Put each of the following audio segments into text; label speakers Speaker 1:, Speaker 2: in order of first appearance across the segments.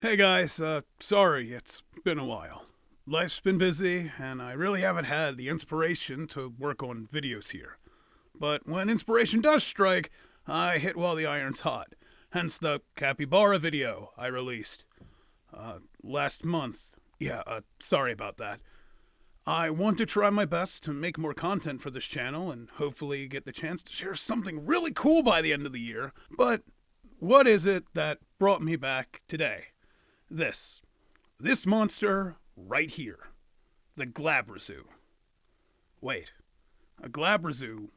Speaker 1: Hey guys, sorry, it's been a while. Life's been busy, and I really haven't had the inspiration to work on videos here. But when inspiration does strike, I hit while the iron's hot. Hence the capybara video I released last month. Sorry about that. I want to try my best to make more content for this channel and hopefully get the chance to share something really cool by the end of the year. But what is it that brought me back today? This. This monster right here. The Glabrezu. Wait. A Glabrezu?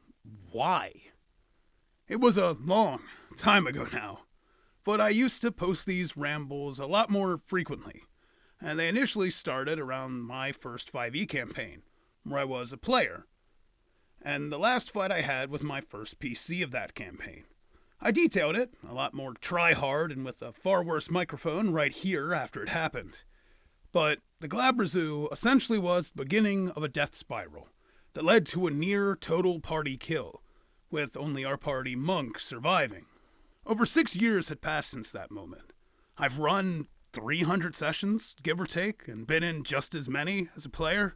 Speaker 1: Why? It was a long time ago now, but I used to post these rambles a lot more frequently, and they initially started around my first 5e campaign, where I was a player, and the last fight I had with my first PC of that campaign. I detailed it, a lot more try-hard and with a far worse microphone right here after it happened. But the Glabrezu essentially was the beginning of a death spiral that led to a near total party kill, with only our party monk surviving. Over 6 years had passed since that moment. I've run 300 sessions, give or take, and been in just as many as a player.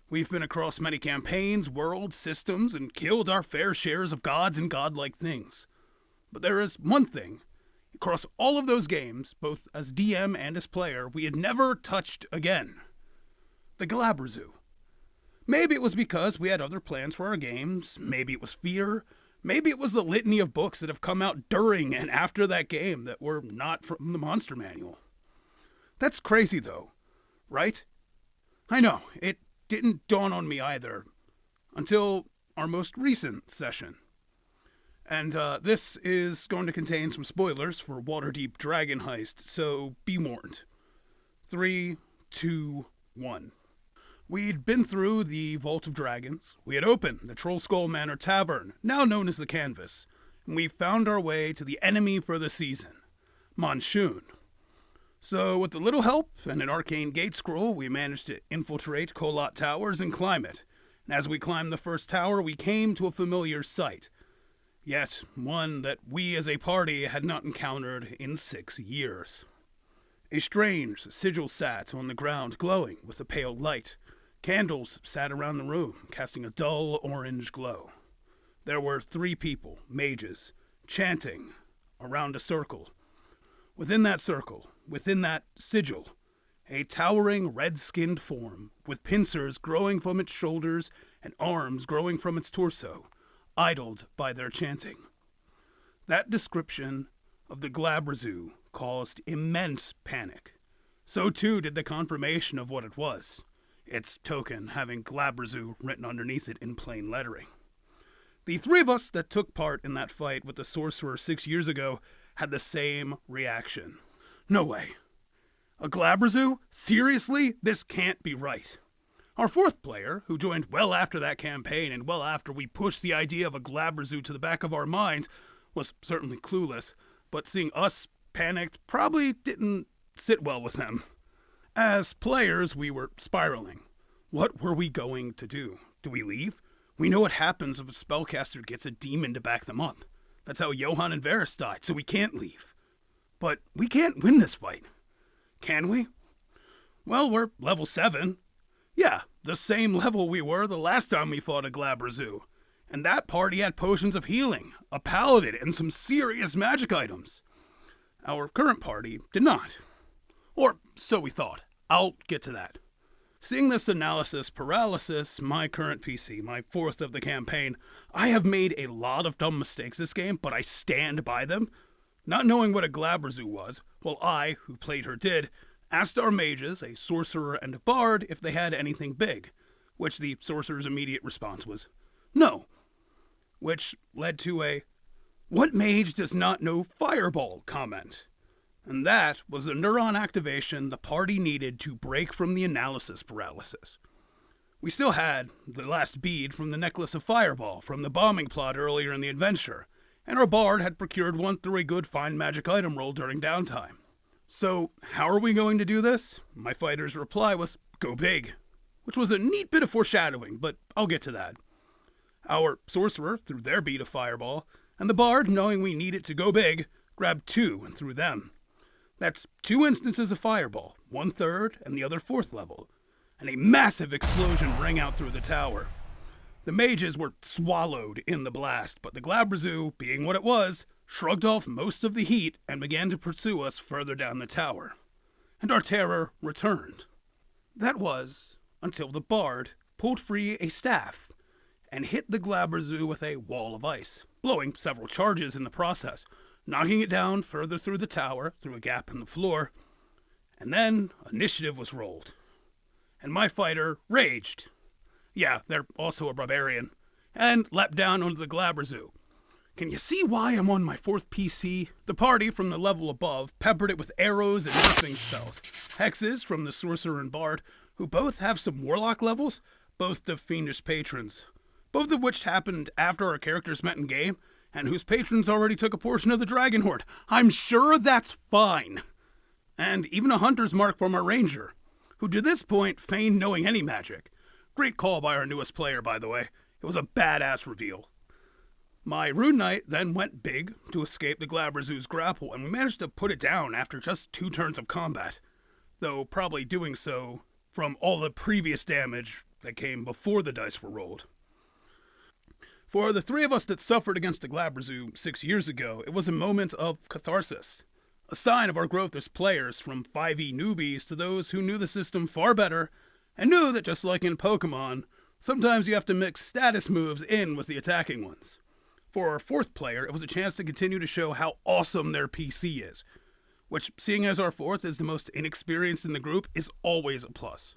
Speaker 1: We've been across many campaigns, worlds, systems, and killed our fair shares of gods and godlike things. But there is one thing. Across all of those games, both as DM and as player, we had never touched again. The Glabrezu. Maybe it was because we had other plans for our games. Maybe it was fear. Maybe it was the litany of books that have come out during and after that game that were not from the Monster Manual. That's crazy, though, right? I know, it didn't dawn on me either until our most recent session. And this is going to contain some spoilers for Waterdeep Dragon Heist, so be warned. 3, 2, 1. We'd been through the Vault of Dragons. We had opened the Troll Skull Manor Tavern, now known as the Canvas, and we found our way to the enemy for the season, Monsoon. So, with a little help and an arcane gate scroll, we managed to infiltrate Kolot Towers and climb it. And as we climbed the first tower, we came to a familiar sight. Yet one that we as a party had not encountered in 6 years. A strange sigil sat on the ground, glowing with a pale light. Candles sat around the room, casting a dull orange glow. There were 3 people, mages, chanting around a circle. Within that circle, within that sigil, a towering red-skinned form, with pincers growing from its shoulders and arms growing from its torso, idled by their chanting. That description of the Glabrezu caused immense panic. So too did the confirmation of what it was, its token having Glabrezu written underneath it in plain lettering. The 3 of us that took part in that fight with the sorcerer 6 years ago had the same reaction. No way. A Glabrezu? Seriously? This can't be right. Our 4th player, who joined well after that campaign and well after we pushed the idea of a Glabrezu to the back of our minds, was certainly clueless, but seeing us panicked probably didn't sit well with them. As players, we were spiraling. What were we going to do? Do we leave? We know what happens if a spellcaster gets a demon to back them up. That's how Johann and Varys died, so we can't leave. But we can't win this fight. Can we? Well, we're level 7. Yeah, the same level we were the last time we fought a Glabrezu. And that party had potions of healing, a paladin, and some serious magic items. Our current party did not. Or so we thought. I'll get to that. Seeing this analysis paralysis, my current PC, my 4th of the campaign, I have made a lot of dumb mistakes this game, but I stand by them. Not knowing what a Glabrezu was, well, I, who played her, did, asked our mages, a sorcerer and a bard, if they had anything big, which the sorcerer's immediate response was, no. Which led to a, what mage does not know fireball comment? And that was the neuron activation the party needed to break from the analysis paralysis. We still had the last bead from the necklace of fireball from the bombing plot earlier in the adventure, and our bard had procured one through a good find magic item roll during downtime. So, how are we going to do this? My fighter's reply was, go big, which was a neat bit of foreshadowing, but I'll get to that. Our sorcerer threw their bead of fireball, and the bard, knowing we needed to go big, grabbed 2 and threw them. That's 2 instances of fireball, one third and the other 4th level, and a massive explosion rang out through the tower. The mages were swallowed in the blast, but the Glabrezu, being what it was, shrugged off most of the heat and began to pursue us further down the tower. And our terror returned. That was until the bard pulled free a staff and hit the Glabrezu with a wall of ice, blowing several charges in the process, knocking it down further through the tower, through a gap in the floor, and then initiative was rolled. And my fighter raged. Yeah, they're also a barbarian, and leapt down onto the Glabrezu. Can you see why I'm on my 4th PC? The party from the level above peppered it with arrows and nerfing spells. Hexes from the sorcerer and bard, who both have some warlock levels, both the fiendish patrons, both of which happened after our characters met in game, and whose patrons already took a portion of the dragon horde. I'm sure that's fine. And even a hunter's mark from our ranger, who to this point feigned knowing any magic. Great call by our newest player, by the way. It was a badass reveal. My Rune Knight then went big to escape the Glabrezu's grapple, and we managed to put it down after just 2 turns of combat, though probably doing so from all the previous damage that came before the dice were rolled. For the 3 of us that suffered against the Glabrezu 6 years ago, it was a moment of catharsis, a sign of our growth as players, from 5e newbies to those who knew the system far better and knew that just like in Pokemon, sometimes you have to mix status moves in with the attacking ones. For our 4th player, it was a chance to continue to show how awesome their PC is, which, seeing as our 4th is the most inexperienced in the group, is always a plus.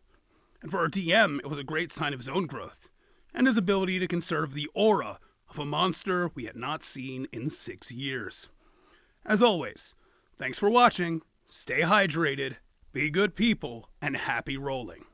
Speaker 1: And for our DM, it was a great sign of his own growth, and his ability to conserve the aura of a monster we had not seen in 6 years. As always, thanks for watching, stay hydrated, be good people, and happy rolling.